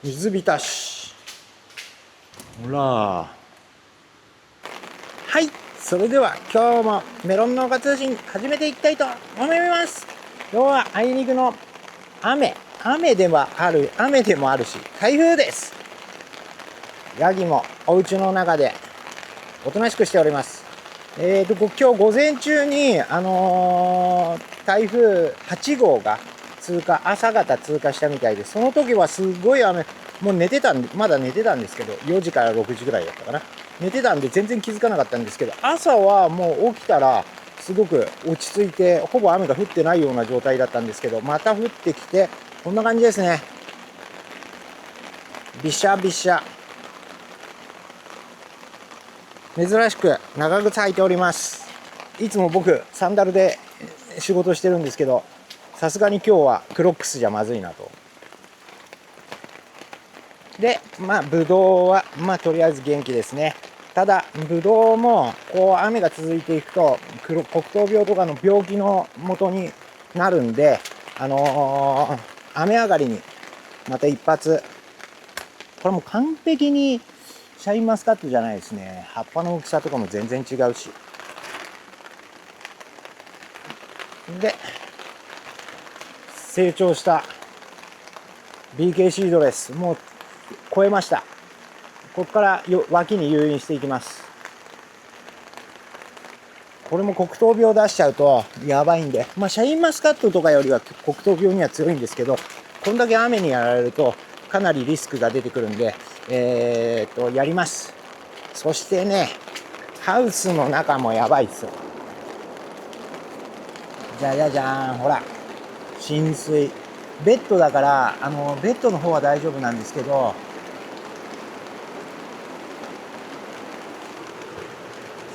水浸し。ほら。はい、それでは今日もメロン農家通信始めていきたいと思います。今日はあいにくの雨でもあるし台風です。ヤギもお家の中でおとなしくしております。今日午前中に台風8号が朝方通過したみたいで、その時はすごい雨、もうまだ寝てたんですけど、4時から6時ぐらいだったかな。寝てたんで全然気づかなかったんですけど、朝はもう起きたらすごく落ち着いて、ほぼ雨が降ってないような状態だったんですけど、また降ってきて、こんな感じですね。びしゃびしゃ。珍しく長靴履いております。いつも僕サンダルで仕事してるんですけど、さすがに今日はクロックスじゃまずいなと。でブドウはとりあえず元気ですね。ただブドウもこう雨が続いていくと黒糖病とかの病気の元になるんで、雨上がりにまた一発、これも完璧にシャインマスカットじゃないですね。葉っぱの大きさとかも全然違うし。で成長した BK シードです。もう超えました。ここから脇に誘引していきます。これも黒糖病出しちゃうとやばいんで、シャインマスカットとかよりは黒糖病には強いんですけど、こんだけ雨にやられるとかなりリスクが出てくるんで、やります。そしてね、ハウスの中もやばいですよ。じゃじゃじゃーん、ほら、浸水。ベッドだからベッドの方は大丈夫なんですけど、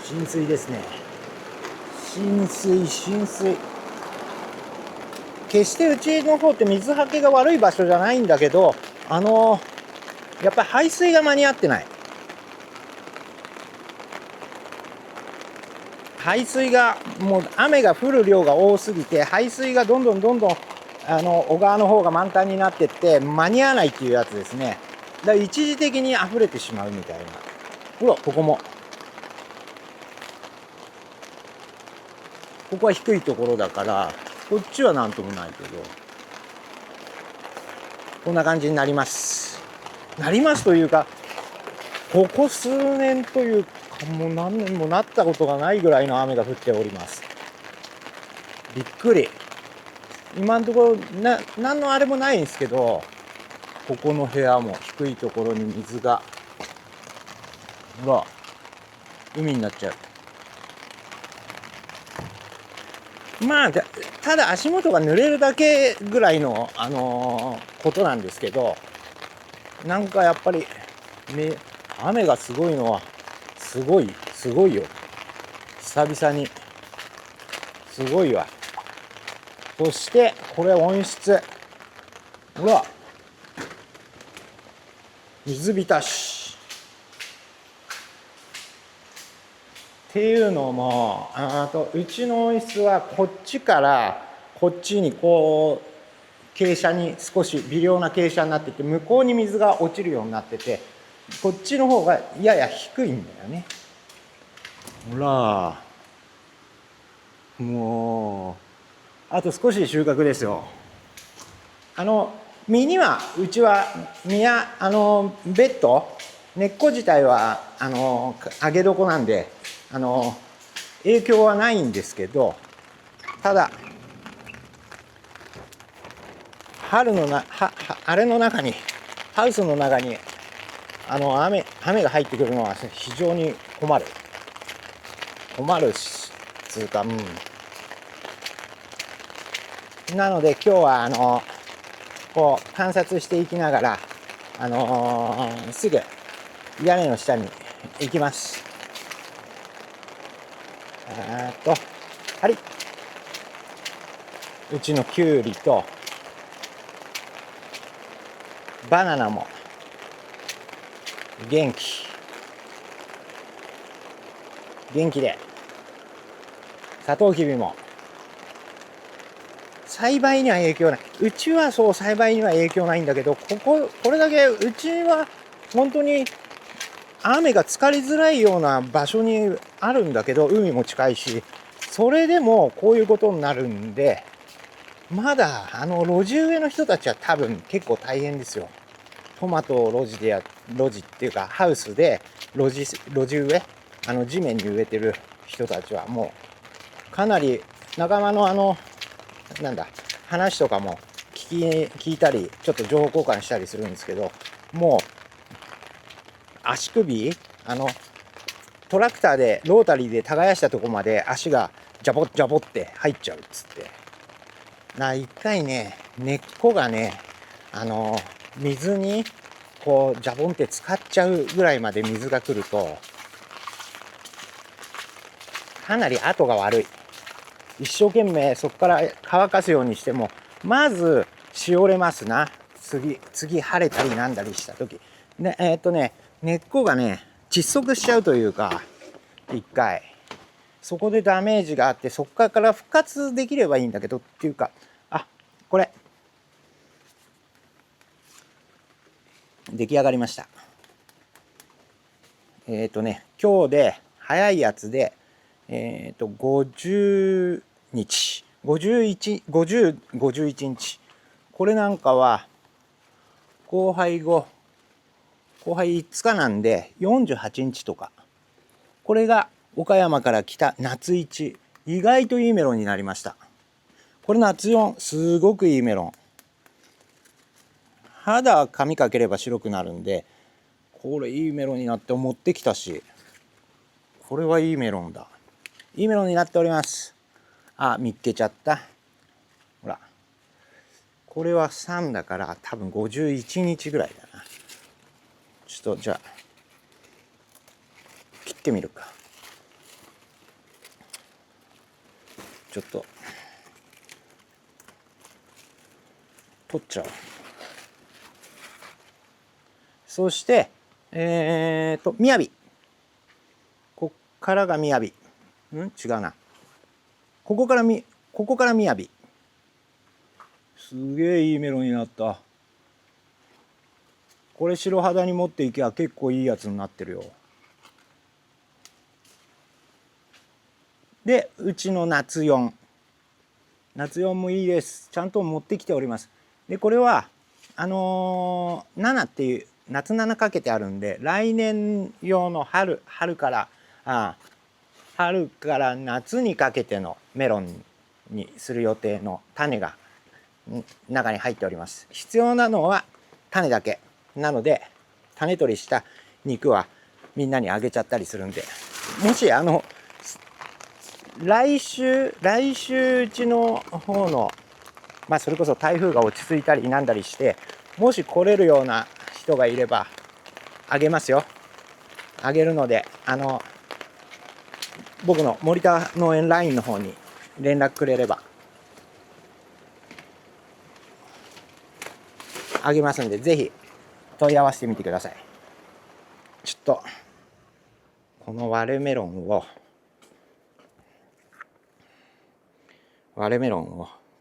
浸水ですね。浸水。決してうちの方って水はけが悪い場所じゃないんだけど、やっぱり排水が間に合ってない。排水がもう雨が降る量が多すぎて、排水がどんどん小川の方が満タンになってって間に合わないっていうやつですね。だから一時的に溢れてしまうみたいな。ほら、ここは低いところだからこっちはなんともないけど、こんな感じになりますというか、ここ数年というかもう何年もなったことがないぐらいの雨が降っております。びっくり。今のところ何のあれもないんですけど、ここの部屋も低いところに水が、ほら、海になっちゃう。ただ足元が濡れるだけぐらいの、ことなんですけど、なんかやっぱり、雨がすごいのはすごいよ。久々にすごいわ。そしてこれ温室、ほら、水浸しっていうのも、うちの温室はこっちからこっちにこう傾斜に少し微量な傾斜になってて、向こうに水が落ちるようになってて、こっちの方がやや低いんだよね。ほら、もうあと少しで収穫ですよ。実にはうちはベッド根っこ自体は上げ床なんで影響はないんですけど、ただあれの中に、ハウスの中に雨が入ってくるのは非常に困るしつうか、なので今日はこう観察していきながら、すぐ屋根の下に行きます。はい、うちのキュウリとバナナも元気で、サトウキビも栽培には影響ない。うちはそう栽培には影響ないんだけど、これだけうちは本当に雨が浸かりづらいような場所にあるんだけど、海も近いし、それでもこういうことになるんで、まだ路地植えの人たちは多分結構大変ですよ。トマトを路地っていうかハウスで路地植え、地面に植えてる人たちはもうかなり仲間のなんだ話とかも聞いたり、ちょっと情報交換したりするんですけど、もう足首トラクターでロータリーで耕したとこまで足がジャボジャボって入っちゃうっつって、一回ね、根っこがね水にこうジャボンって浸かっちゃうぐらいまで水が来るとかなり後が悪い。一生懸命そこから乾かすようにしてもまずしおれますな。次晴れたりなんだりした時ね、根っこがね窒息しちゃうというか、一回そこでダメージがあって、そこから復活できればいいんだけどっていうか、これ出来上がりました。今日で早いやつで50日51日。これなんかは交配5日なんで48日とか。これが岡山から来た夏一、意外といいメロンになりました。これ夏4、すごくいいメロン。肌紙かければ白くなるんで、これいいメロンになって持ってきたし、これはいいメロンだ。いいメロンになっております。見っけちゃった。ほら、これは3だから多分51日ぐらいだな。ちょっとじゃあ切ってみるか。ちょっと取っちゃおう。そしてみやび。こっからがみやび。違うな。ここからみやび。すげえいいメロンになった。これ白肌に持っていけば結構いいやつになってるよ。でうちの夏4もいいです。ちゃんと持ってきております。でこれは7っていう夏7かけてあるんで、来年用の春から夏にかけてのメロンにする予定の種が中に入っております。必要なのは種だけなので、種取りした肉はみんなにあげちゃったりするんで、もし来週うちの方のそれこそ台風が落ち着いたりなんだりして、もし来れるような人がいればあげますよ。あげるので僕の森田農園 LINE の方に連絡くれればあげますんで、ぜひ問い合わせてみてください。ちょっとこの割れメロンを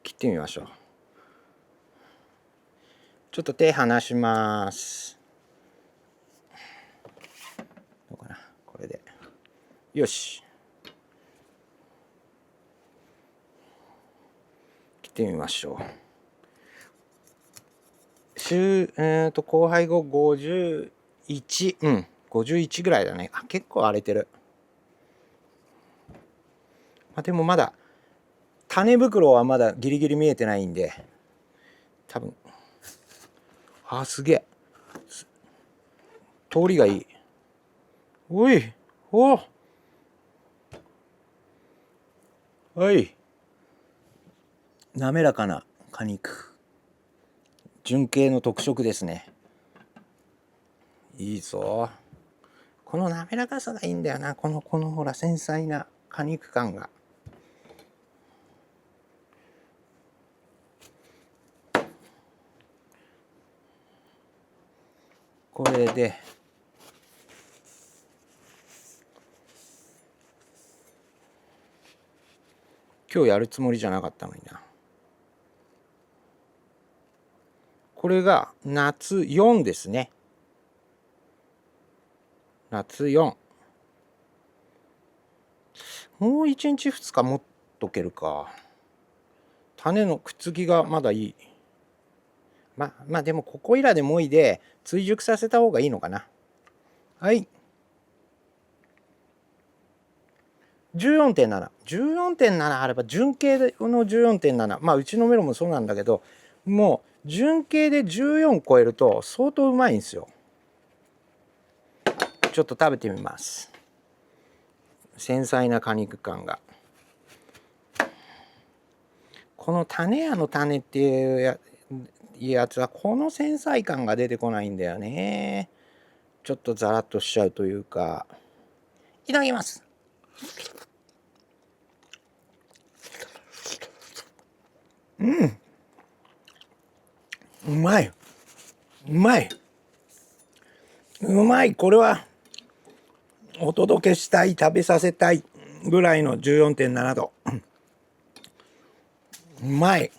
切ってみましょう。ちょっと手離します。どうかな、これでよし、切ってみましょう。交配後51ぐらいだね。結構荒れてる。でもまだ種袋はまだギリギリ見えてないんで、多分すげえ通りがいい。滑らかな果肉、純系の特色ですね。いいぞ。この滑らかさがいいんだよな。このほら繊細な果肉感が。これで今日やるつもりじゃなかったのにな。これが夏4ですね。夏4。もう1日2日持っとけるか。種のくっつきがまだいい。まあでもここいらでもいで追熟させた方がいいのかな。はい。14.7。14.7 あれば純系の 14.7。まあうちのメロンもそうなんだけど、もう純系で14超えると相当うまいんですよ。ちょっと食べてみます。繊細な果肉感が。この種屋の種っていうやつはこの繊細感が出てこないんだよね。ちょっとザラッとしちゃうというか。いただきます。うまい。うまい。うまい。これはお届けしたい、食べさせたいぐらいの 14.7 度。うまい。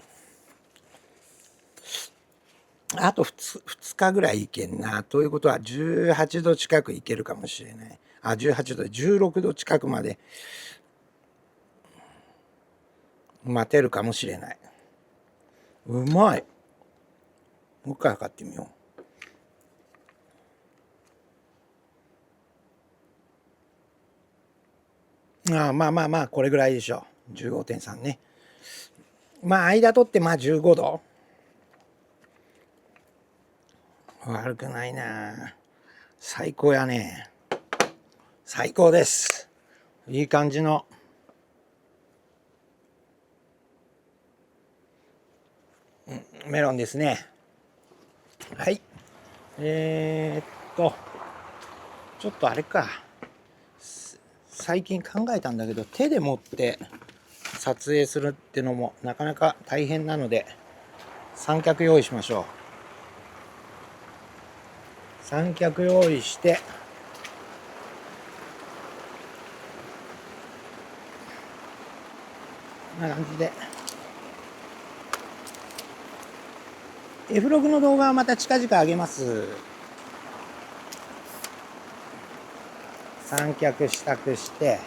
あと 2日ぐらいいけんな。ということは18度近くいけるかもしれない。18度で16度近くまで待てるかもしれない。うまい。もう一回測ってみよう。まあこれぐらいでしょう。15.3 ね。まあ間取って15度。悪くないな。最高やね。最高です。いい感じのメロンですね。はい。ちょっとあれか。最近考えたんだけど、手で持って撮影するってのもなかなか大変なので、三脚用意しましょう。三脚用意して、こんな感じで。F ログの動画はまた近々上げます。三脚支度して、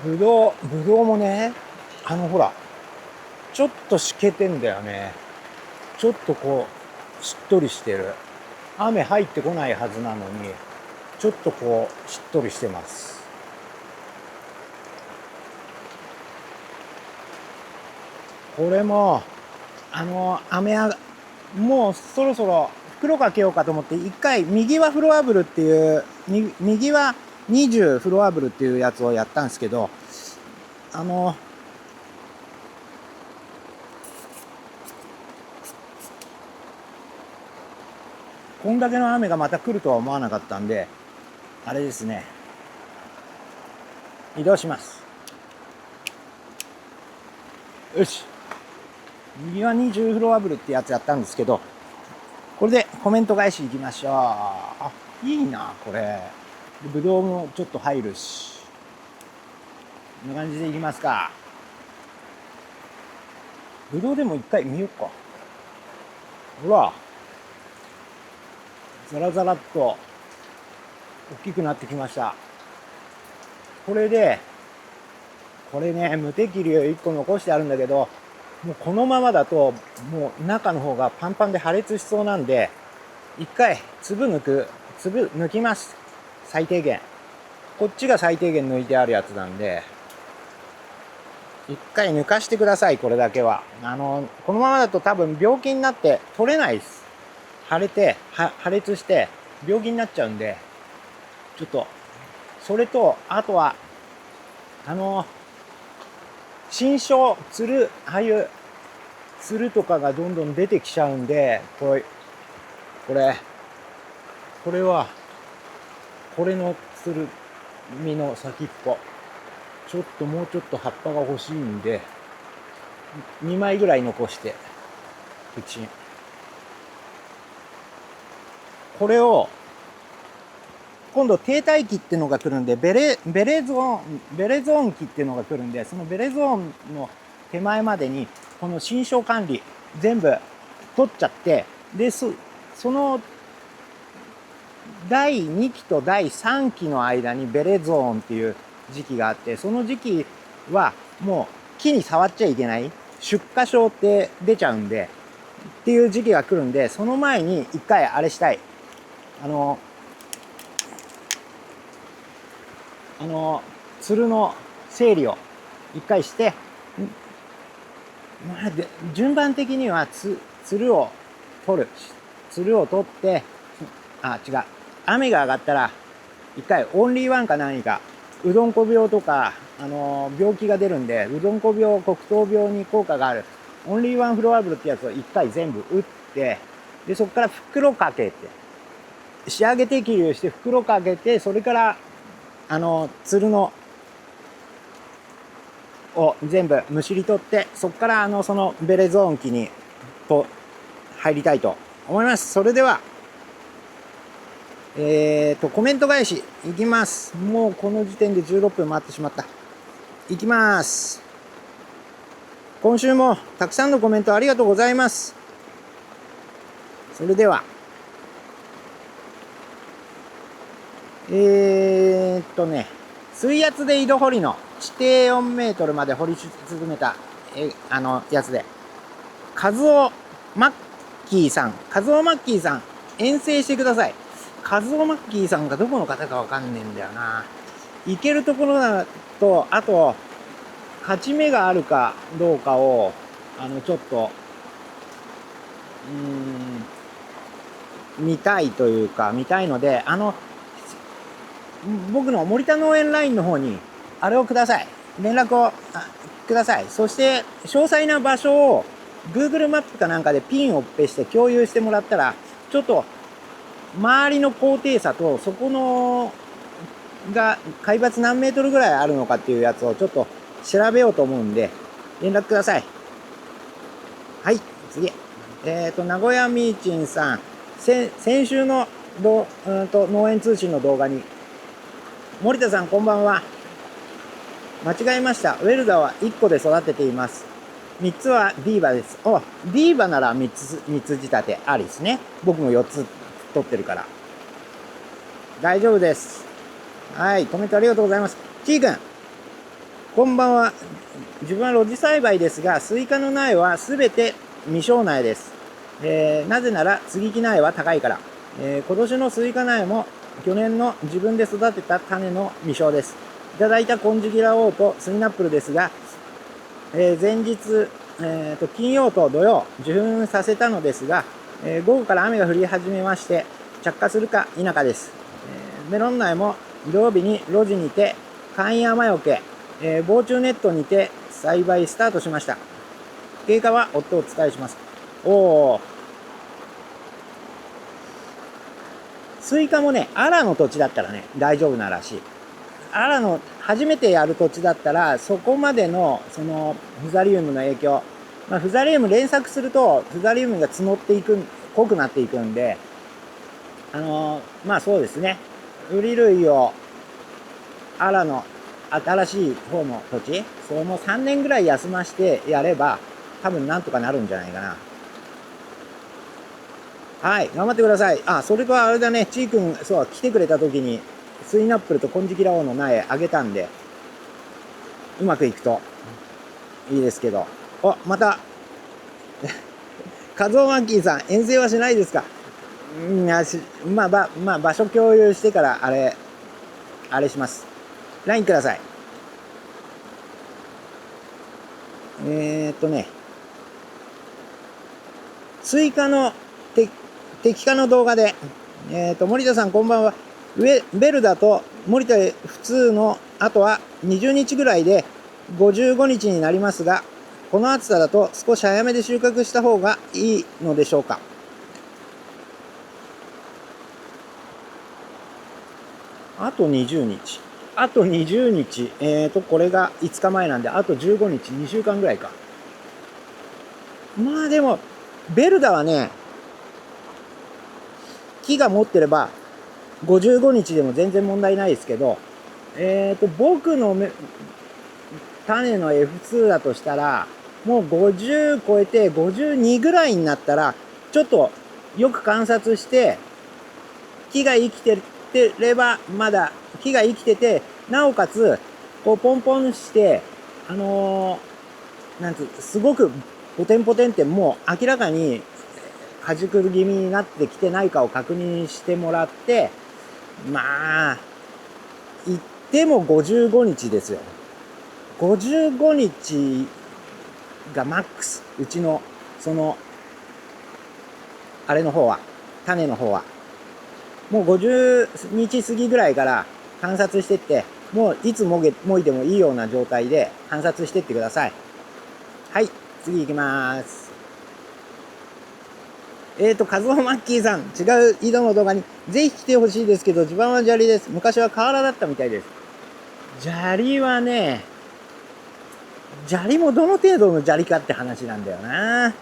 ぶどうもね、ほら、ちょっとしけてんだよね。ちょっとこう、しっとりしてる。雨入ってこないはずなのに、ちょっとこう、しっとりしてます。これも、もうそろそろ袋かけようかと思って、一回、右はフロアブルっていう、右は20フロアブルっていうやつをやったんですけど、こんだけの雨がまた来るとは思わなかったんで、あれですね。移動します。よし。右は20フロアブルってやつやったんですけど、これでコメント返しいきましょう。あ、いいな、これ。ぶどうもちょっと入るし。こんな感じでいきますか。ぶどうでも一回見よっか。ほら。ザラザラっと大きくなってきました。これね、無適量1個残してあるんだけど、もうこのままだと、もう中の方がパンパンで破裂しそうなんで、一回粒抜きます。最低限。こっちが最低限抜いてあるやつなんで、一回抜かしてください、これだけは。このままだと多分病気になって取れないです。破裂して病気になっちゃうんで、ちょっと、それと、あとは、新梢、ああいうつるとかがどんどん出てきちゃうんで、これは、これのつるみの先っぽ、もうちょっと葉っぱが欲しいんで、2枚ぐらい残して、これを、今度停滞期っていうのが来るんで、ベレゾーン期っていうのが来るんで、そのベレゾーンの手前までに、この新床管理、全部取っちゃって、で、その第2期と第3期の間にベレゾーンっていう時期があって、その時期はもう木に触っちゃいけない、出荷症って出ちゃうんで、っていう時期が来るんで、その前に一回あれしたい。つるの整理を一回して、まあ、順番的にはつるを取る。つるを取って、違う。雨が上がったら、一回オンリーワンか何か、うどんこ病とか、病気が出るんで、うどんこ病、黒糖病に効果がある、オンリーワンフロアブルってやつを一回全部打って、で、そこから袋かけて、仕上げ適流して袋かけて、それから、つるの、を全部むしり取って、そこからそのベレゾーン期に、入りたいと思います。それでは、コメント返し、いきます。もうこの時点で16分回ってしまった。いきます。今週もたくさんのコメントありがとうございます。それでは、水圧で井戸掘りの地底4メートルまで掘り進めた、やつで、カズオマッキーさん、遠征してください。カズオマッキーさんがどこの方かわかんねえんだよな。行けるところだと、あと、勝ち目があるかどうかを、ちょっと、見たいので、僕の森田農園ラインの方に、あれをください。連絡をください。そして、詳細な場所を Google マップかなんかでピンをペして共有してもらったら、ちょっと、周りの高低差と、そこの、が海抜何メートルぐらいあるのかっていうやつをちょっと調べようと思うんで、連絡ください。はい、次。名古屋ミーチンさん、先週の農園通信の動画に、森田さんこんばんは。間違えました。ウェルダは1個で育てています。3つはディーバです。ディーバなら3つ仕立てありですね。僕も4つ取ってるから。大丈夫です。はい、コメントありがとうございます。ちーくん、こんばんは。自分は露地栽培ですが、スイカの苗はすべて未生苗です。なぜなら接ぎ木苗は高いから。今年のスイカ苗も去年の自分で育てた種の未生です。いただいた金色ラオウとスイナップルですが、前日、金曜と土曜、受粉させたのですが、午後から雨が降り始めまして、着火するか否かです。メロン苗も土曜日に路地にて、簡易雨よけ、防虫ネットにて栽培スタートしました。経過は夫をお伝えします。スイカもね、アラの土地だったらね、大丈夫ならしい。アラの初めてやる土地だったら、そこまでの、フザリウムの影響。フザリウム連作すると、フザリウムが募っていく、濃くなっていくんで、そうですね。ウリ類を、アラの新しい方の土地、その3年ぐらい休ましてやれば、多分なんとかなるんじゃないかな。はい、頑張ってください。それとあれだね、ちーくん、そう、来てくれた時に、スイナップルと金色ラオウの苗あげたんで、うまくいくといいですけど。また、カズオマッキーさん、遠征はしないですか？場所共有してから、あれします。LINE ください。追加の摘果の動画で、森田さんこんばんは。ベルダと森田普通の後は20日ぐらいで55日になりますが、この暑さだと少し早めで収穫した方がいいのでしょうか。あと20日。これが5日前なんで、あと15日、2週間ぐらいか。でも、ベルダはね、木が持ってれば55日でも全然問題ないですけど、僕の種の F2 だとしたら、もう50超えて52ぐらいになったら、ちょっとよく観察して、木が生きてれば、まだ木が生きてて、なおかつ、こうポンポンして、すごくポテンポテンってもう明らかに端くる気味になってきてないかを確認してもらって、まあ、言っても55日ですよ。55日がマックス。うちの、あれの方は、種の方は。もう50日過ぎぐらいから観察してって、もういつもいでもいいような状態で観察してってください。はい、次行きます。カズオマッキーさん、違う井戸の動画にぜひ来てほしいですけど、地盤は砂利です。昔は河原だったみたいです。砂利はね、砂利もどの程度の砂利かって話なんだよな。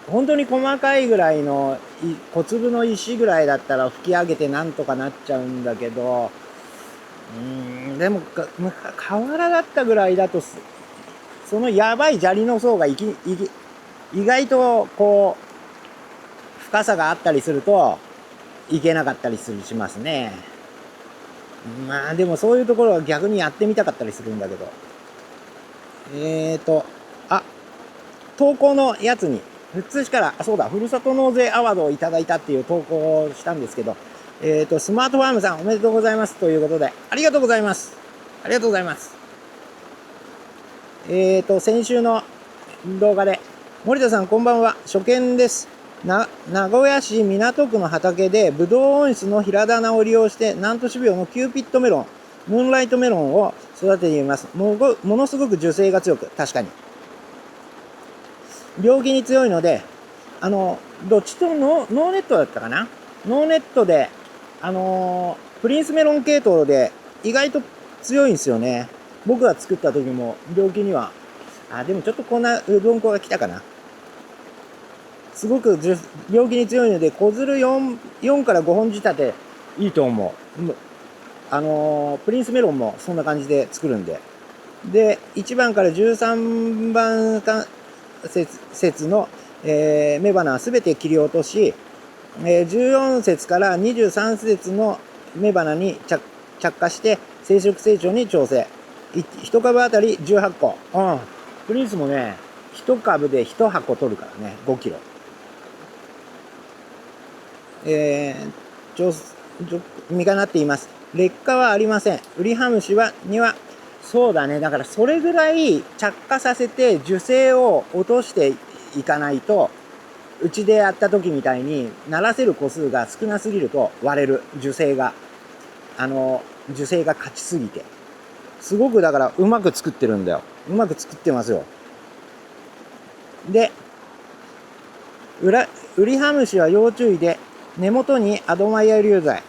本当に細かいぐらいの小粒の石ぐらいだったら吹き上げてなんとかなっちゃうんだけど、でも河原だったぐらいだと、そのやばい砂利の層が意外とこう深さがあったりするといけなかったりしますね。まあでもそういうところは逆にやってみたかったりするんだけど、投稿のやつに富津市からそうだ、ふるさと納税アワードをいただいたっていう投稿をしたんですけど、スマートファームさんおめでとうございますということで、ありがとうございます。ありがとうございます。先週の動画で、森田さんこんばんは、初見です。名古屋市港区の畑でブドウ温室の平棚を利用して南都種苗のキューピッドメロン、ムーンライトメロンを育てています。ものすごく樹勢が強く、確かに病気に強いので、どっちとノーネットだったかな、ノーネットでプリンスメロン系統で意外と強いんですよね。僕が作った時も病気には、でもちょっとこんなうどん粉が来たかな。すごく病気に強いので、小づる 4から5本仕立ていいと思う。プリンスメロンもそんな感じで作るんで。で、1番から13番節の、雌花はすべて切り落とし、14節から23節の雌花に着火して生殖成長に調整。1株あたり18個。プリンスもね、1株で1箱取るからね、5キロ。実がなっています。劣化はありません。ウリハムシには、そうだね。だからそれぐらい着火させて樹勢を落としていかないと、うちでやった時みたいに鳴らせる個数が少なすぎると割れる。樹勢が勝ちすぎて。すごくだからうまく作ってるんだよ。うまく作ってますよ。で、ウリハムシは要注意で、根元にアドマイヤ流剤。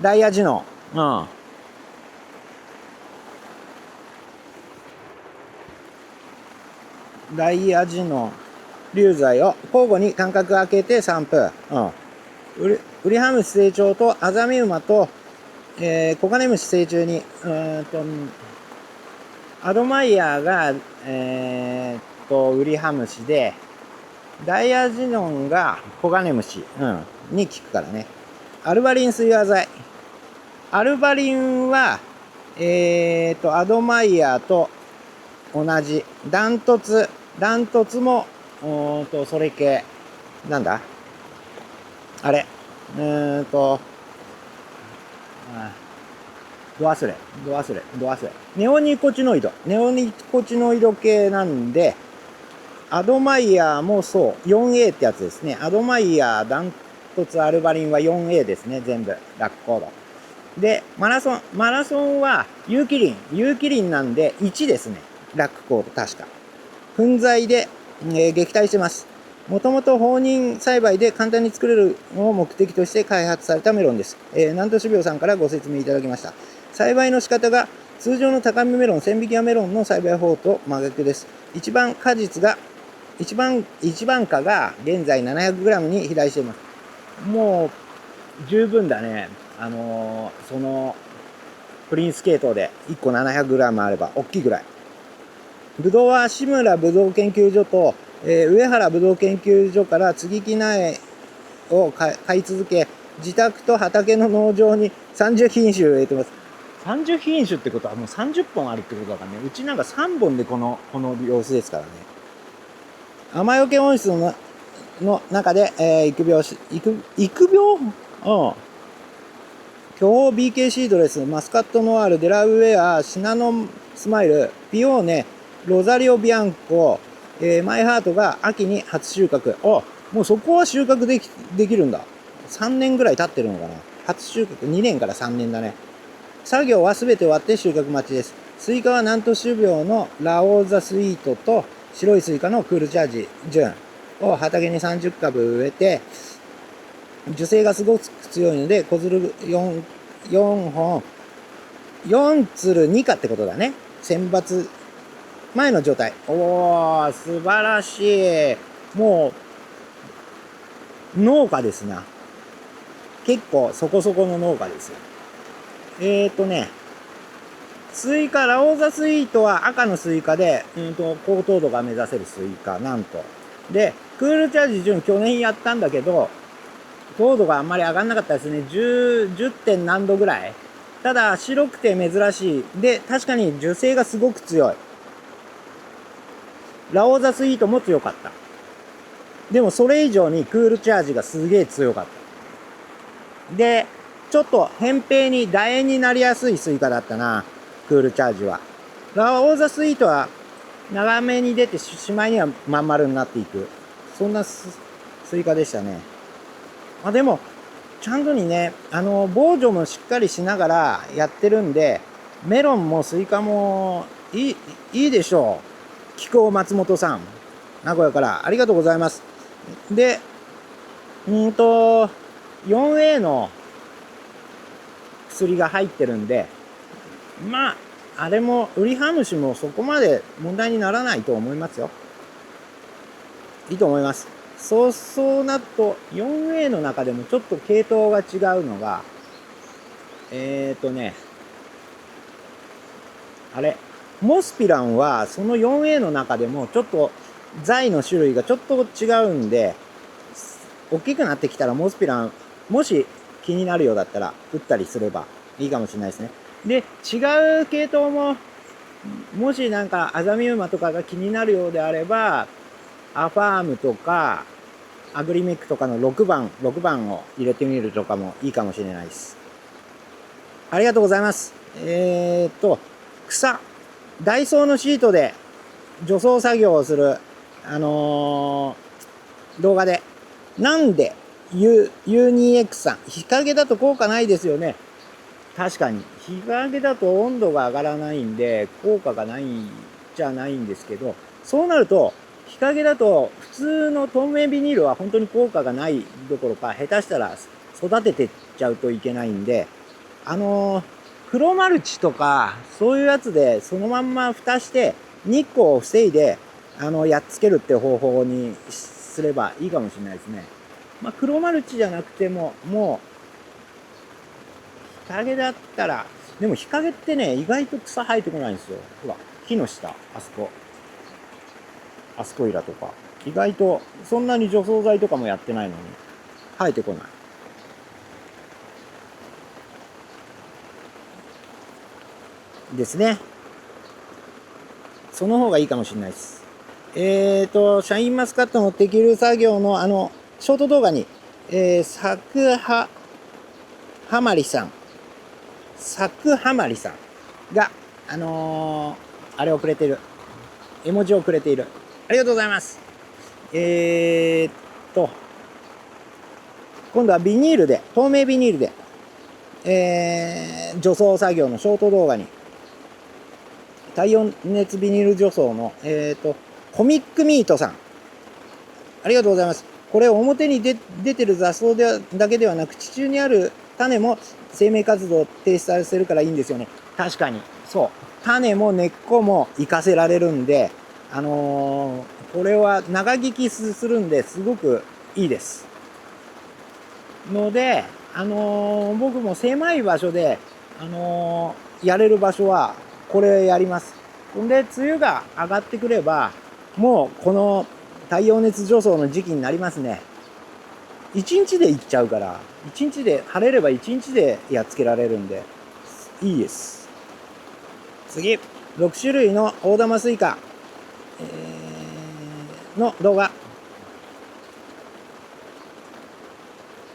ダイヤジノン。ダイヤジノン流剤を交互に間隔空けて散布。ウリハムシ成長とアザミウマと、コガネムシ成虫に、アドマイヤーが、ウリハムシで、ダイヤジノンがコガネムシ、に効くからね。アルバリン水和剤。アルバリンは、アドマイヤーと同じ。ダントツも、それ系。なんだあれ。ド忘れ。ネオニコチノイド系なんで、アドマイヤーもそう、4A ってやつですね。アドマイヤー、ダントツ、アルバリンは 4A ですね、全部、ラックコード。で、マラソンは有機リンなんで1ですね、ラックコード、確か。粉剤で、撃退してます。もともと放任栽培で簡単に作れるのを目的として開発されたメロンです。南都種苗さんからご説明いただきました。栽培の仕方が通常の高見メロン、千匹屋メロンの栽培法と真逆です。一番果実が一番果が現在 700g に肥大しています。もう十分だね。そのプリンス系統で1個 700g あれば大きいぐらい。ぶどうは志村ぶどう研究所と、上原ぶどう研究所から接ぎ木苗を買い続け、自宅と畑の農場に30品種植えてます。30品種ってことはもう30本あるってことだからね。うちなんか3本でこの様子ですからね。雨よけ温室の中で、育苗巨峰 BK シードレス、マスカットノワール、デラウェア、シナノンスマイル、ピオーネ、ロザリオビアンコ、マイハートが秋に初収穫。もうそこは収穫できるんだ。3年ぐらい経ってるのかな。初収穫、2年から3年だね。作業はすべて終わって収穫待ちです。スイカは南都種苗のラオーザスイートと白いスイカのクールチャージ純を畑に30株植えて、樹勢がすごく強いので、小鶴4本、4つる2かってことだね。選抜前の状態。素晴らしい。もう、農家ですな。結構そこそこの農家ですよ。スイカ、ラオーザスイートは赤のスイカで、高糖度が目指せるスイカ、なんと。で、クールチャージ純去年やったんだけど、糖度があんまり上がんなかったですね。10 点何度ぐらい。ただ、白くて珍しい。で、確かに樹勢がすごく強い。ラオーザスイートも強かった。でもそれ以上にクールチャージがすげえ強かった。で、ちょっと扁平に楕円になりやすいスイカだったな。クールチャージは。ラオーザスイートは長めに出てしまいにはまん丸になっていく。そんなスイカでしたね。でも、ちゃんとにね、防除もしっかりしながらやってるんで、メロンもスイカもいいでしょう。気候松本さん。名古屋からありがとうございます。で、4A の薬が入ってるんで、あれも、ウリハムシもそこまで問題にならないと思いますよ。いいと思います。そうなると、4A の中でもちょっと系統が違うのが、モスピランはその 4A の中でもちょっと材の種類がちょっと違うんで、大きくなってきたらモスピラン、もし気になるようだったら打ったりすればいいかもしれないですね。で、違う系統も、もしなんかアザミウマとかが気になるようであれば、アファームとかアグリメックとかの6番を入れてみるとかもいいかもしれないです。ありがとうございます。草、ダイソーのシートで除草作業をする、動画で、なんで U2X さん、日陰だと効果ないですよね。確かに、日陰だと温度が上がらないんで、効果がないじゃないんですけど、そうなると、日陰だと普通の透明ビニールは本当に効果がないどころか、下手したら育ててっちゃうといけないんで、黒マルチとか、そういうやつでそのまんま蓋して日光を防いで、やっつけるって方法にすればいいかもしれないですね。黒マルチじゃなくても、もう、日陰だったら、でも日陰ってね、意外と草生えてこないんですよ。ほら、木の下、あそこいらとか。意外と、そんなに除草剤とかもやってないのに、生えてこない。ですね。その方がいいかもしれないです。シャインマスカットの摘粒作業のショート動画に、サクハマリさんが、あれをくれている。絵文字をくれている。ありがとうございます。今度はビニールで、透明ビニールで、除草作業のショート動画に、耐温熱ビニール除草の、コミックミートさん。ありがとうございます。これ表に出てる雑草だけではなく、地中にある種も生命活動を停止させるからいいんですよね。確かに。そう。種も根っこも活かせられるんで、これは長聞きするんですごくいいですので、僕も狭い場所で、やれる場所はこれやります。で、梅雨が上がってくれば、もうこの太陽熱除草の時期になりますね。1日でいっちゃうから、1日で、晴れれば1日でやっつけられるんで、いいです。次、6種類の大玉スイカ、の動画。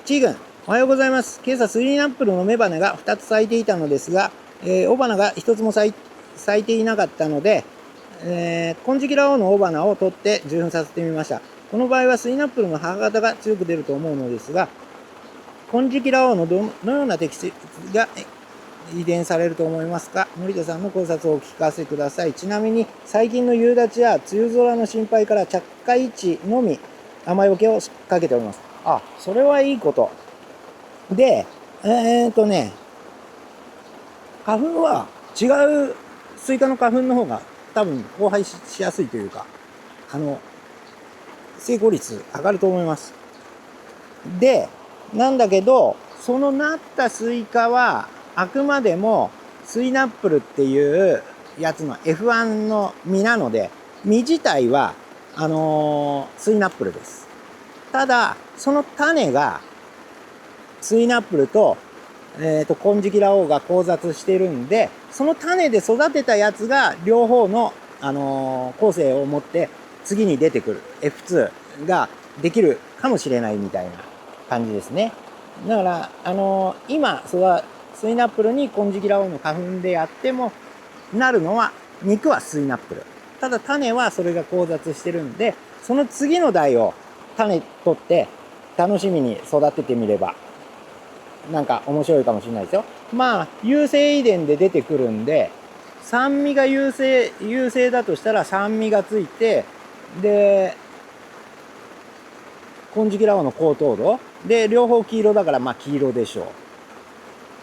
チー君、おはようございます。今朝スリーナップルの雌花が2つ咲いていたのですが、雄花が1つも咲いていなかったので、金色羅皇の雄花を取って受粉させてみました。この場合はスリーナップルの母方が強く出ると思うのですが、金色羅皇のどのような適質が遺伝されると思いますか？森田さんの考察をお聞かせください。ちなみに最近の夕立や梅雨空の心配から着火位置のみ雨よけをかけております。あ、それはいいこと。で、花粉は違うスイカの花粉の方が多分交配しやすいというか、成功率上がると思います。で、なんだけど、そのなったスイカはあくまでもスイナップルっていうやつの F1 の実なので、実自体はスイナップルです。ただその種がスイナップルと金色羅皇が交雑しているんで、その種で育てたやつが両方の個性を持って次に出てくる F2 ができるかもしれないみたいな感じですね。だから今スイナップルに金色羅皇の花粉でやってもなるのは、肉はスイナップル。ただ種はそれが交雑してるんで、その次の代を種取って楽しみに育ててみればなんか面白いかもしれないですよ。まあ優性遺伝で出てくるんで、酸味が優性だとしたら酸味がついて、で金色羅皇の高糖度で両方黄色だから、まあ黄色でしょう。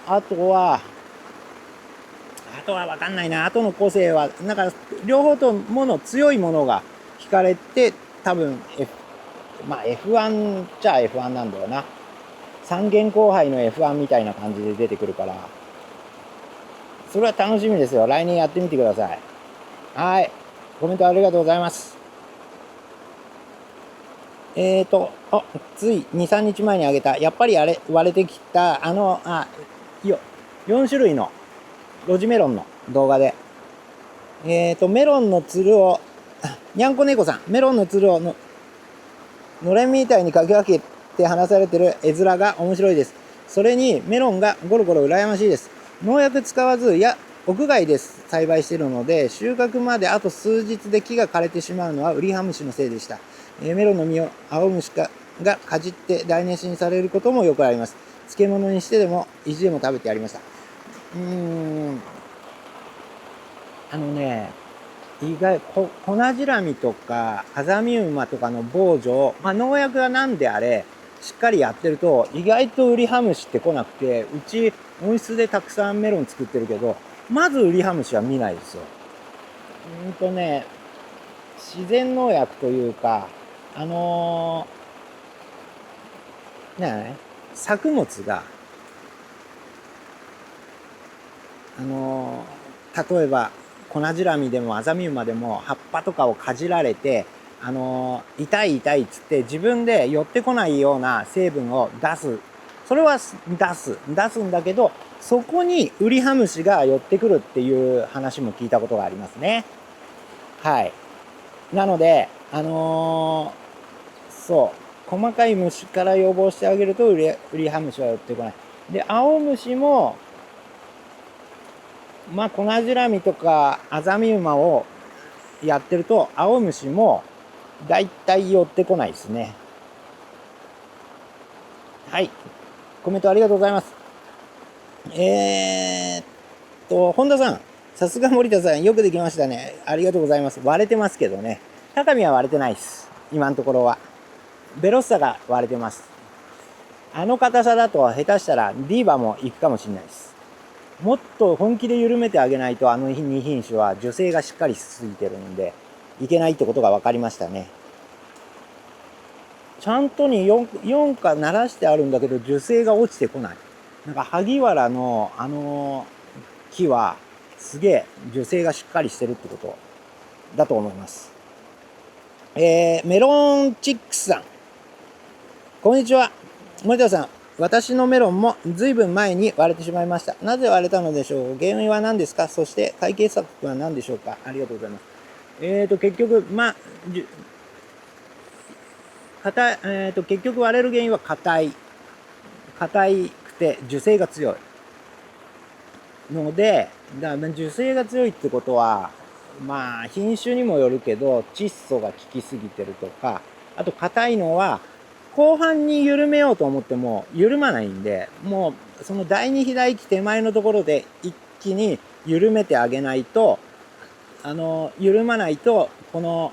あとは分かんないな。あとの個性はなんか両方ともの強いものが引かれて、多分 F1 じゃ F1 なんだよな。三元交配の F1 みたいな感じで出てくるから、それは楽しみですよ。来年やってみてください。はい、コメントありがとうございます。つい 2,3 日前にあげた、やっぱり割れてきた4種類のロジメロンの動画で、メロンのつるをにゃんこ猫さん、メロンのつるをのれんみたいにかき分けて話されてる絵面が面白いです。それにメロンがゴロゴロ羨ましいです。農薬使わず屋外で栽培しているので、収穫まであと数日で木が枯れてしまうのはウリハムシのせいでした。メロンの実を青虫がかじって台無しにされることもよくあります。漬物にしてでも意地でも食べてやりました。意外粉じらみとかアザミウマとかの防除、農薬がなんであれしっかりやってると意外とウリハムシって来なくて、うち温室でたくさんメロン作ってるけど、まずウリハムシは見ないですよ。自然農薬というか作物が例えば粉じらみでもアザミウマでも葉っぱとかをかじられて痛いっつって自分で寄ってこないような成分を出す。それは出すんだけど、そこにウリハムシが寄ってくるっていう話も聞いたことがありますね。はい。なので細かい虫から予防してあげるとウリハムシは寄ってこない。で青虫も粉じらみとかアザミウマをやってると青虫もだいたい寄ってこないですね。はい、コメントありがとうございます。本田さん、さすが森田さん、よくできましたね。ありがとうございます。割れてますけどね。高見は割れてないです。今のところは。ベロッサが割れてます。あの硬さだと下手したらディーバもいくかもしれないです。もっと本気で緩めてあげないと、あの2品種は樹勢がしっかりしすぎてるんで、いけないってことが分かりましたね。ちゃんとに 4か鳴らしてあるんだけど樹勢が落ちてこない。なんか萩原の木はすげえ樹勢がしっかりしてるってことだと思います。メロンチックスさん、こんにちは。森田さん、私のメロンもずいぶん前に割れてしまいました。なぜ割れたのでしょう。原因は何ですか。そして解決策は何でしょうか。ありがとうございます。結局結局割れる原因は硬くて樹勢が強いので、樹勢が強いってことは品種にもよるけど窒素が効きすぎてるとか、あと硬いのは後半に緩めようと思っても緩まないんで、もうその第二肥大期手前のところで一気に緩めてあげないと、緩まないとこの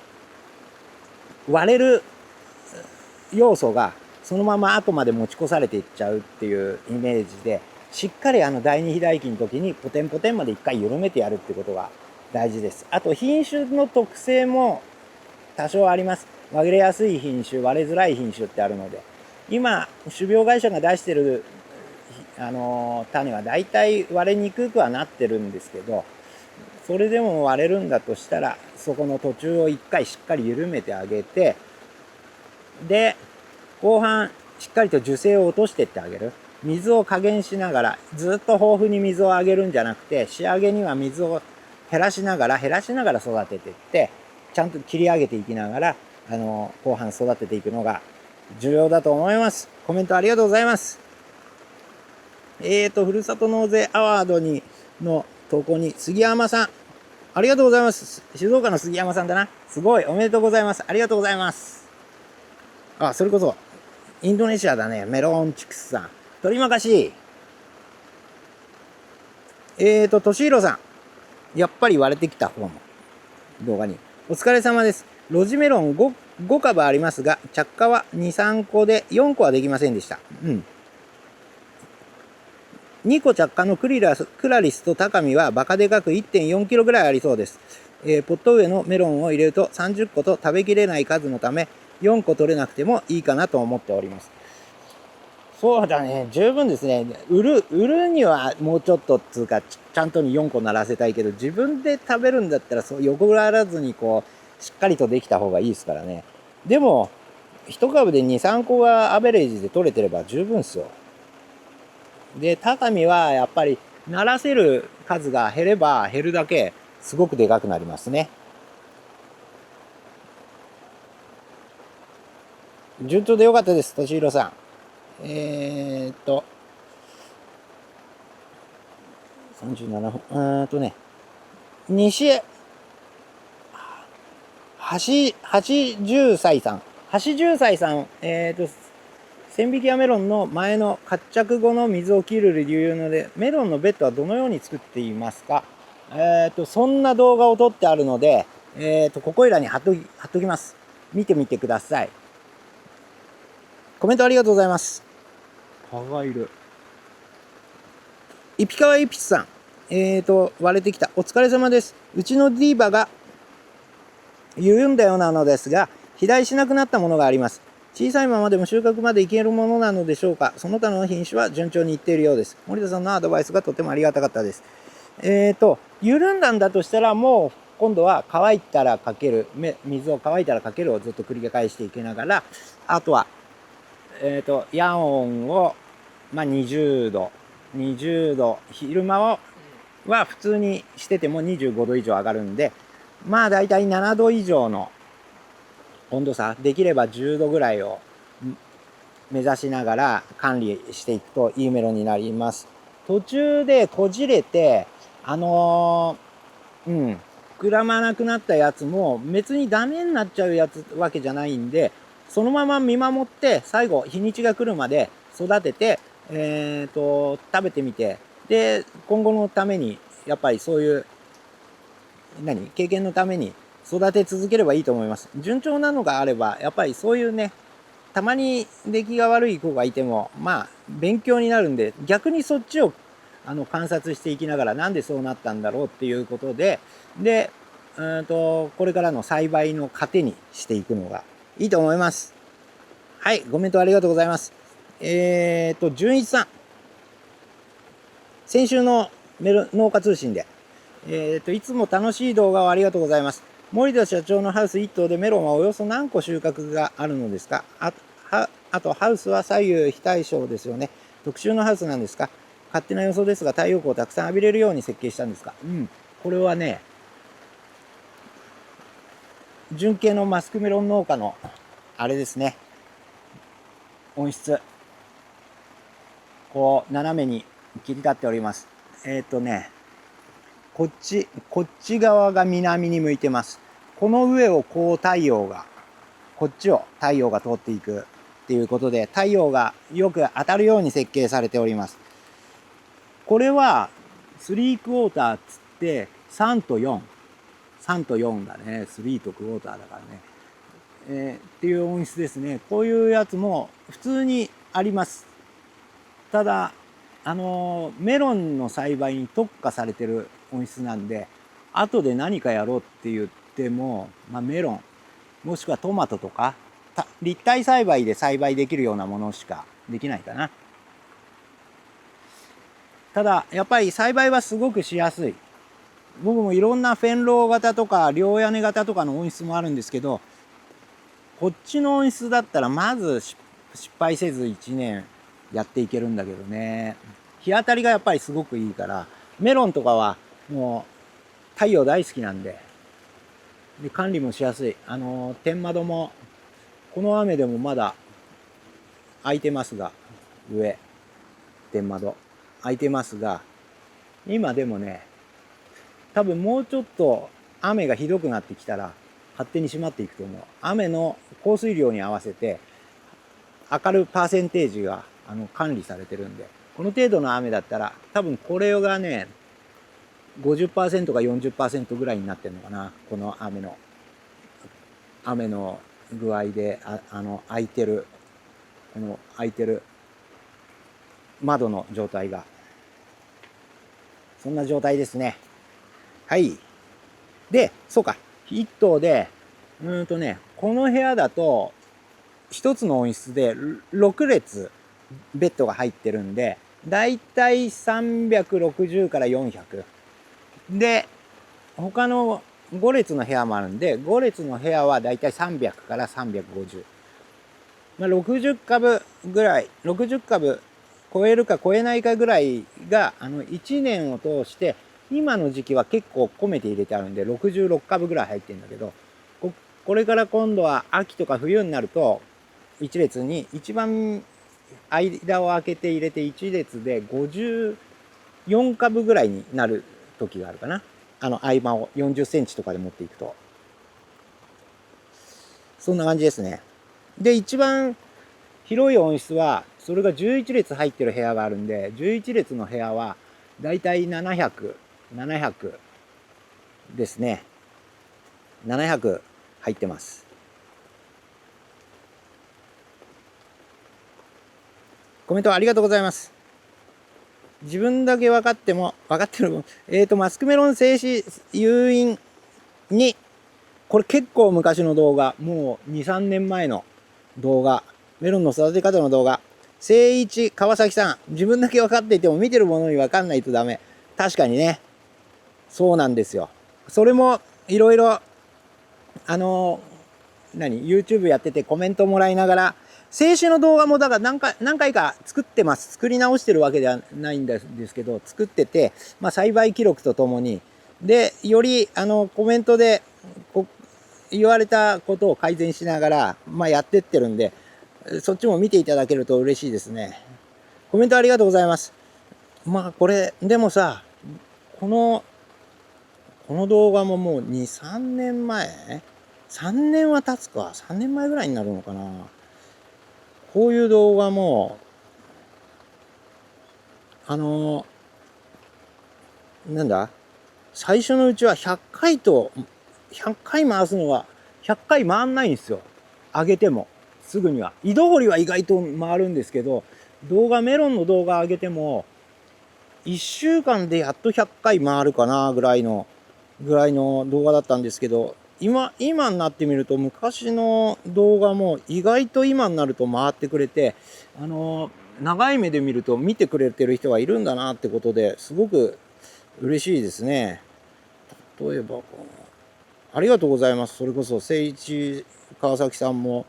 割れる要素がそのまま後まで持ち越されていっちゃうっていうイメージで、しっかり第二肥大期の時にポテンポテンまで一回緩めてやるってことが大事です。あと品種の特性も多少あります。割れやすい品種、割れづらい品種ってあるので、今種苗会社が出してる種はだいたい割れにくくはなってるんですけど、それでも割れるんだとしたらそこの途中を一回しっかり緩めてあげて、で後半しっかりと樹勢を落としていってあげる。水を加減しながら、ずっと豊富に水をあげるんじゃなくて、仕上げには水を減らしながら育てていって、ちゃんと切り上げていきながら後半育てていくのが重要だと思います。コメントありがとうございます。ふるさと納税アワードの投稿に杉山さん、ありがとうございます。静岡の杉山さんだな。すごい、おめでとうございます。ありがとうございます。それこそインドネシアだね。メロンチクスさん、取りまかし。としひろさん、やっぱり割れてきた方の動画にお疲れ様です。露地メロン 5株ありますが、着火は2、3個で4個はできませんでした。2個着火のクラリスと高見はバカでかく 1.4 キロぐらいありそうです。ポット上のメロンを入れると30個と食べきれない数のため、4個取れなくてもいいかなと思っております。そうだね、十分ですね。売るにはもうちょっとつうか、ちゃんとに4個ならせたいけど、自分で食べるんだったら横ららずにしっかりとできた方がいいですからね。でも1株で2、3個がアベレージで取れてれば十分ですよ。で、高見はやっぱりならせる数が減れば減るだけすごくでかくなりますね。順調でよかったです、としひろさん。37分。西へ、80歳さん。80歳さん、千匹屋メロンの前の活着後の水を切る理由ので、メロンのベッドはどのように作っていますか。そんな動画を撮ってあるので、ここいらに貼っときます。見てみてください。コメントありがとうございます。蚊がいる。イピカワイピスさん。割れてきた。お疲れ様です。うちのディーバが緩んだようなのですが、肥大しなくなったものがあります。小さいままでも収穫までいけるものなのでしょうか。その他の品種は順調にいっているようです。森田さんのアドバイスがとてもありがたかったです。緩んだんだとしたら、もう今度は乾いたらかける、水を乾いたらかけるをずっと繰り返していきながら、あとは、夜温を、20度、昼間は普通にしてても25度以上上がるんで、だいたい7度以上の温度差、できれば10度ぐらいを目指しながら管理していくといいメロンになります。途中でこじれて膨らまなくなったやつも別にダメになっちゃうわけじゃないんで、そのまま見守って最後日にちが来るまで育てて、食べてみて、で今後のためにやっぱりそういう経験のために育て続ければいいと思います。順調なのがあればやっぱりそういうね、たまに出来が悪い子がいても勉強になるんで、逆にそっちを観察していきながら、なんでそうなったんだろうっていうことでこれからの栽培の糧にしていくのがいいと思います。はい、コメントありがとうございます。純一さん。先週の農家通信で、いつも楽しい動画をありがとうございます。森田社長のハウス1棟でメロンはおよそ何個収穫があるのですか？あとハウスは左右非対称ですよね。特殊なハウスなんですか？勝手な予想ですが、太陽光をたくさん浴びれるように設計したんですか？これはね、純系のマスクメロン農家のあれですね。温室。こう、斜めに切り立っております。こっち側が南に向いてます。この上をこっちを太陽が通っていくっていうことで、太陽がよく当たるように設計されております。これは3クォーターつって3と4。3と4だね。3とクォーターだからね。っていう温室ですね。こういうやつも普通にあります。ただ、メロンの栽培に特化されてる温室なんで、後で何かやろうって言っても、メロン、もしくはトマトとか、立体栽培で栽培できるようなものしかできないかな。ただ、やっぱり栽培はすごくしやすい。僕もいろんなフェンロー型とか両屋根型とかの温室もあるんですけど、こっちの温室だったらまず失敗せず1年やっていけるんだけどね。日当たりがやっぱりすごくいいから、メロンとかはもう太陽大好きなんで、管理もしやすい。天窓もこの雨でもまだ開いてますが、上天窓開いてますが、今でもね、多分もうちょっと雨がひどくなってきたら勝手に閉まっていくと思う。雨の降水量に合わせて明るパーセンテージが管理されてるんで、この程度の雨だったら多分これがね 50% か 40% ぐらいになってるのかな。この雨の具合で開いてる窓の状態がそんな状態ですね。はい。で、そうか、1棟でこの部屋だと1つの温室で6列ベッドが入ってるんで、だいたい360から400で、他の5列の部屋もあるんで、5列の部屋はだいたい300から350、60株ぐらい、60株超えるか超えないかぐらいが1年を通して、今の時期は結構込めて入れてあるんで66株ぐらい入ってるんだけど、これから今度は秋とか冬になると1列に一番間を空けて入れて1列で54株ぐらいになる時があるかな。合間を40センチとかで持っていくと。そんな感じですね。で、一番広い温室は、それが11列入ってる部屋があるんで、11列の部屋はだいたい700ですね。700入ってます。コメントありがとうございます。自分だけ分かってる。マスクメロン製紙誘引に、これ結構昔の動画、もう2、3年前の動画、メロンの育て方の動画、聖一川崎さん、自分だけ分かっていても見てるものに分かんないとダメ。確かにね、そうなんですよ。それもいろいろYouTube やっててコメントもらいながら、静止の動画もだから何回か作ってます。作り直してるわけではないんですけど、作ってて、栽培記録とともに、で、よりコメントで言われたことを改善しながら、やってってるんで、そっちも見ていただけると嬉しいですね。コメントありがとうございます。これ、でもさ、この動画ももう2、3年前 ?3 年は経つか。3年前ぐらいになるのかな。こういう動画も、最初のうちは100回回すのは、100回回んないんですよ。上げても、すぐには。井戸掘りは意外と回るんですけど、メロンの動画上げても、1週間でやっと100回回るかな、ぐらいのぐらいの動画だったんですけど、今になってみると昔の動画も意外と今になると回ってくれて、長い目で見ると見てくれてる人がいるんだなってことですごく嬉しいですね。例えば、ありがとうございます。それこそ聖一川崎さんも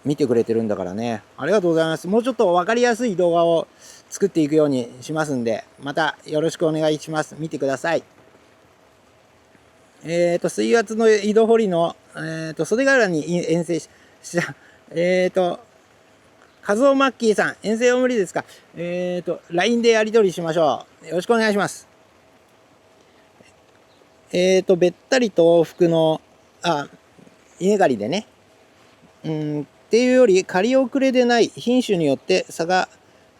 見てくれてるんだからね。ありがとうございます。もうちょっと分かりやすい動画を作っていくようにしますんで、またよろしくお願いします。見てください。水圧の井戸掘りの、袖ヶ浦に遠征した、カズオマッキーさん、遠征お無理ですかLINE でやり取りしましょう。よろしくお願いします。べったりと往復の、稲刈りでね。っていうより、刈り遅れでない品種によって差が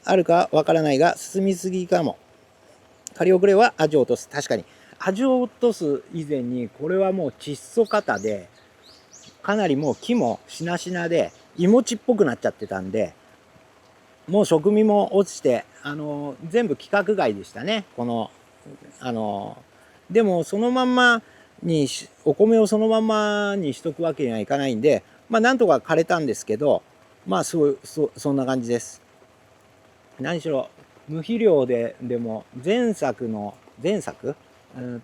あるかわからないが、進みすぎかも。刈り遅れは味を落とす。確かに。味を落とす以前に、これはもう窒素型で、かなりもう木もしなしなで、いもちっぽくなっちゃってたんで、もう食味も落ちて、全部規格外でしたね。この、でもそのまんまに、お米をそのまんまにしとくわけにはいかないんで、なんとか枯れたんですけど、そんな感じです。何しろ、無肥料でも前作、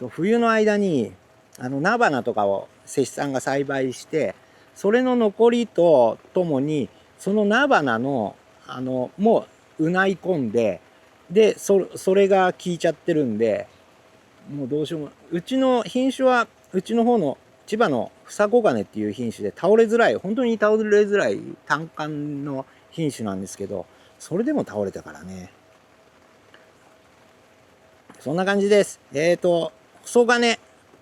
冬の間に、菜花とかを摂氏さんが栽培して、それの残りとともに、その菜花の、もう、うない込んで、で、それが効いちゃってるんで、もうどうしようも、うちの品種は、うちの方の千葉の房小金っていう品種で倒れづらい、本当に倒れづらい単管の品種なんですけど、それでも倒れたからね。そんな感じです。細金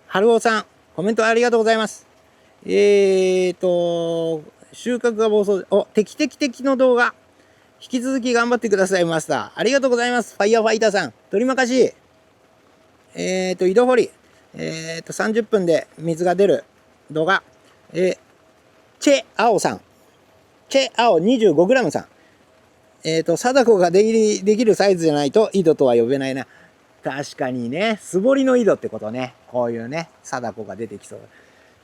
春尾さん、コメントありがとうございます。収穫が暴走で、テキテキテキの動画、引き続き頑張ってください、マスター。ありがとうございます。ファイヤーファイターさん、取りまかし。井戸掘り、30分で水が出る動画、チェアオさん、チェアオ 25g さん、貞子ができるサイズじゃないと井戸とは呼べないな。確かにね、素掘りの井戸ってことね。こういうね、貞子が出てきそう。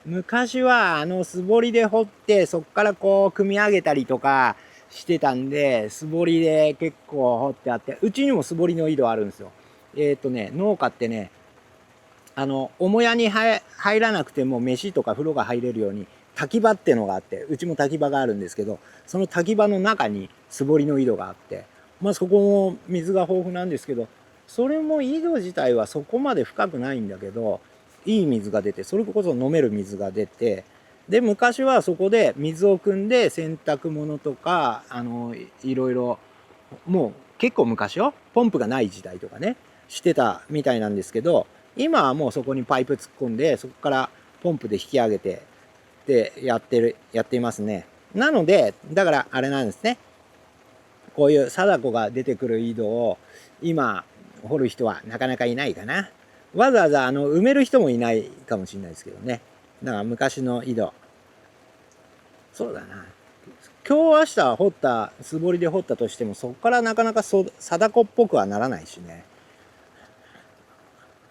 昔は素掘りで掘って、そっからこう組み上げたりとかしてたんで、素掘りで結構掘ってあって、うちにも素掘りの井戸あるんですよ。農家ってね、母屋に入らなくても飯とか風呂が入れるように、滝場ってのがあって、うちも滝場があるんですけど、その滝場の中に素掘りの井戸があって、そこも水が豊富なんですけど、それも井戸自体はそこまで深くないんだけど、いい水が出て、それこそ飲める水が出て、で、昔はそこで水を汲んで洗濯物とか、いろいろ、もう結構昔よ、ポンプがない時代とかね、してたみたいなんですけど、今はもうそこにパイプ突っ込んで、そこからポンプで引き上げて、で、やっていますね。なので、だからあれなんですね。こういう貞子が出てくる井戸を、今、掘る人はなかなかいないかな。わざわざ埋める人もいないかもしれないですけどね。だから昔の井戸。そうだな。今日明日掘った、素掘りで掘ったとしても、そこからなかなか貞子っぽくはならないしね。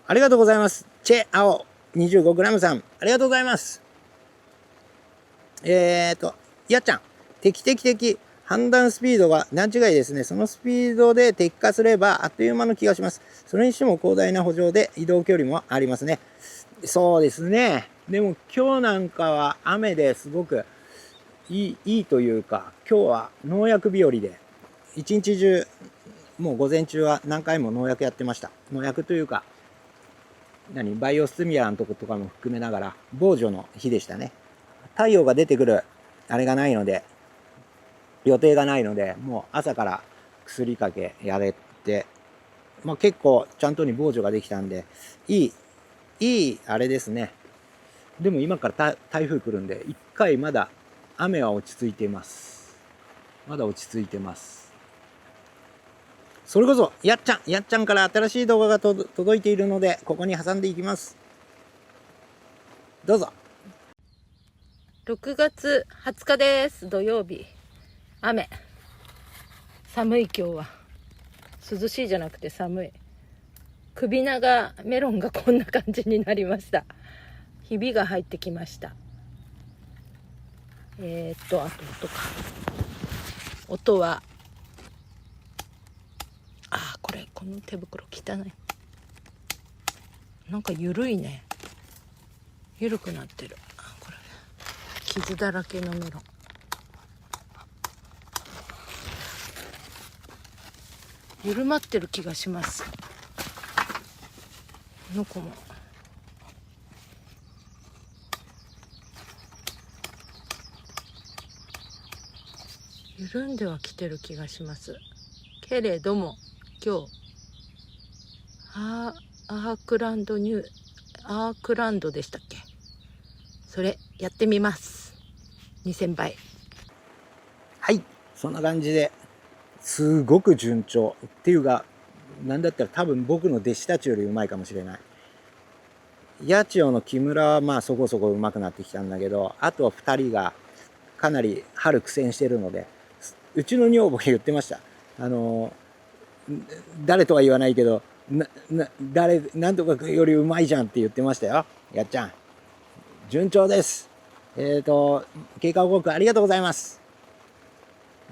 ありがとうございます。チェアオ 25g さん、ありがとうございます。やっちゃん、的判断スピードが段違いですね。そのスピードで適化すればあっという間の気がします。それにしても広大な補助で移動距離もありますね。そうですね。でも今日なんかは雨ですごくいいというか、今日は農薬日和で、一日中、もう午前中は何回も農薬やってました。農薬というか、バイオスミアのとことかも含めながら、防除の日でしたね。太陽が出てくる、あれがないので、予定がないので、もう朝から薬かけやれて、結構ちゃんとに防除ができたんで、いいあれですね。でも今から台風来るんで、一回まだ雨は落ち着いています。まだ落ち着いてます。それこそ、やっちゃんから新しい動画が届いているので、ここに挟んでいきます。どうぞ。6月20日です。土曜日。雨。寒い今日は。涼しいじゃなくて寒い。首長メロンがこんな感じになりました。ひびが入ってきました。あと音か。音はこの手袋汚い。なんか緩いね。緩くなってる。これ傷だらけのメロン。緩まってる気がします。この子も緩んではきてる気がしますけれども、今日アークランドでしたっけ、それやってみます。2000倍。はい、そんな感じですごく順調っていうか、なんだったら多分僕の弟子たちよりうまいかもしれない。八千代の木村はまあそこそこうまくなってきたんだけど、あとは2人がかなり春苦戦してるので、うちの女房が言ってました。誰とは言わないけど、なんとかよりうまいじゃんって言ってましたよ。やっちゃん順調です。経過報告ありがとうございます。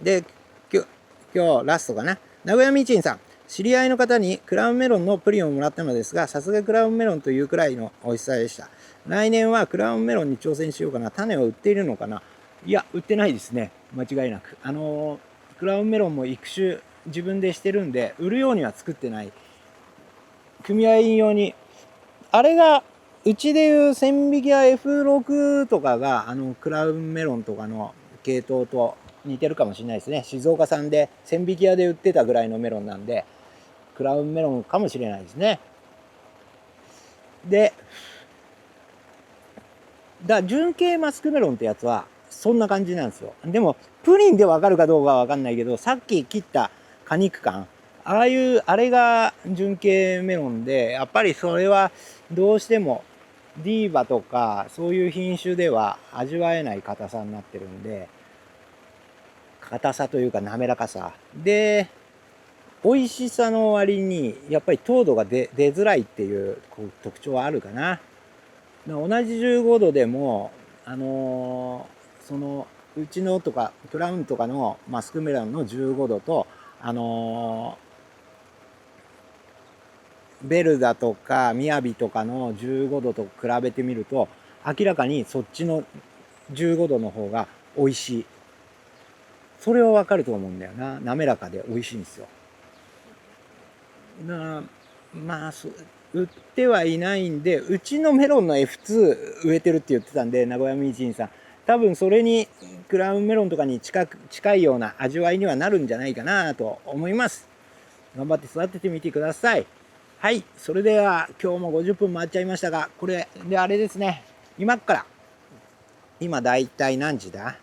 で、今日ラストかな。名古屋みちんさん、知り合いの方にクラウンメロンのプリンをもらったのですが、さすがクラウンメロンというくらいの美味しさでした。来年はクラウンメロンに挑戦しようかな。種を売っているのかな。いや、売ってないですね、間違いなく。クラウンメロンも育種自分でしてるんで、売るようには作ってない。組合員用に、あれがうちでいう千匹や F6 とかがクラウンメロンとかの系統と似てるかもしれないですね。静岡産で千匹屋で売ってたぐらいのメロンなんで、クラウンメロンかもしれないですね。で、純系マスクメロンってやつはそんな感じなんですよ。でもプリンでわかるかどうかはわかんないけど、さっき切った果肉感、あれが純系メロンで、やっぱりそれはどうしてもディーバとかそういう品種では味わえない硬さになってるんで、硬さというか滑らかさで、美味しさの割にやっぱり糖度が出づらいっていう特徴はあるかな。同じ15度でもそのうちのとかクラウンとかのマスクメロンの15度とベルダとかミヤビとかの15度と比べてみると、明らかにそっちの15度の方が美味しい。それはわかると思うんだよな。滑らかで美味しいんですよ。まあ売ってはいないんで、うちのメロンの F2 植えてるって言ってたんで、名古屋みちんさん、多分それにクラウンメロンとかに近いような味わいにはなるんじゃないかなと思います。頑張って育ててみてください。はい、それでは今日も50分回っちゃいましたが、これであれですね、今だいたい何時だ、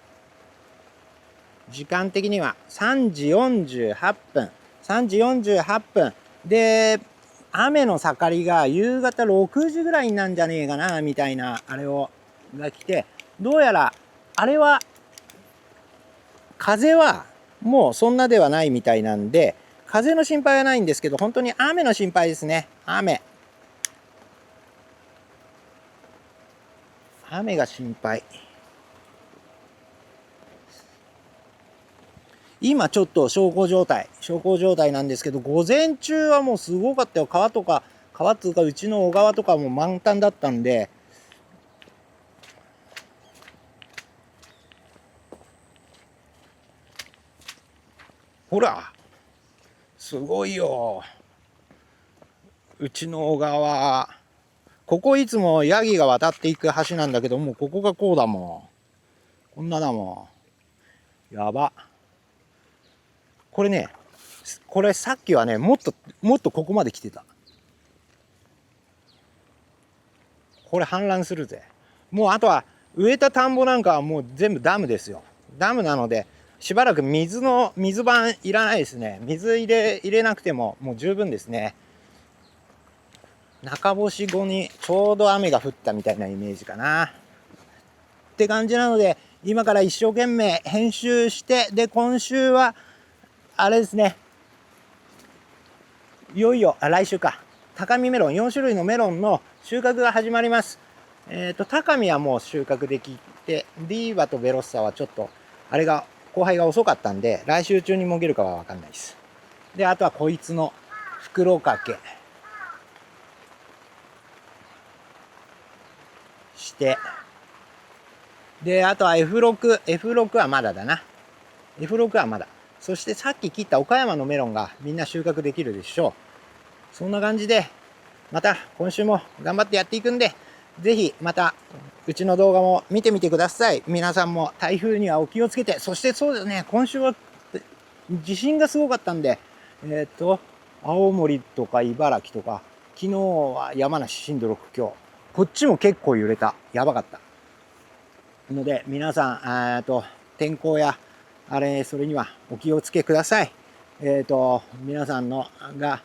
時間的には3時48分で、雨の盛りが夕方6時ぐらいなんじゃねえかなみたいなあれが来て、どうやらあれは風はもうそんなではないみたいなんで、風の心配はないんですけど、本当に雨の心配ですね。雨が心配。今ちょっと小康状態なんですけど、午前中はもうすごかったよ。川っつうかうちの小川とかも満タンだったんで、ほらすごいよ。うちの小川、ここいつもヤギが渡っていく橋なんだけど、もうここがこうだもん。こんなだもん。やば。これさっきはね、もっとここまで来てた。これ氾濫するぜ。もうあとは植えた田んぼなんかはもう全部ダムですよ。ダムなのでしばらく水盤いらないですね。水入れなくてももう十分ですね。中干し後にちょうど雨が降ったみたいなイメージかなって感じなので、今から一生懸命編集して、で今週はあれですね、いよいよ来週か、高見メロン、4種類のメロンの収穫が始まります。高見はもう収穫できて、ディーバとベロッサはちょっと、あれが、交配が遅かったんで、来週中にもげるかはわかんないです。で、あとはこいつの袋掛けして、で、あとは F6 はまだだな。F6 はまだ。そしてさっき切った岡山のメロンがみんな収穫できるでしょう。そんな感じで、また今週も頑張ってやっていくんで、ぜひまたうちの動画も見てみてください。皆さんも台風にはお気をつけて、そしてそうですね、今週は地震がすごかったんで、青森とか茨城とか、昨日は山梨震度6強。こっちも結構揺れた。やばかった。ので、皆さん、天候や、それにはお気をつけください。皆さんのが、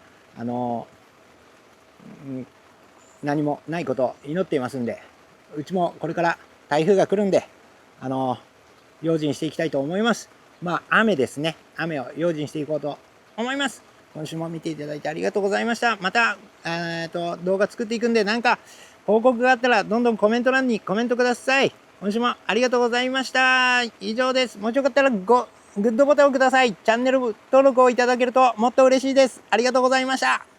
何もないことを祈っていますんで、うちもこれから台風が来るんで、用心していきたいと思います。まあ、雨ですね。雨を用心していこうと思います。今週も見ていただいてありがとうございました。また、動画作っていくんで、なんか報告があったら、どんどんコメント欄にコメントください。今週もありがとうございました。以上です。もしよかったらグッドボタンをください。チャンネル登録をいただけるともっと嬉しいです。ありがとうございました。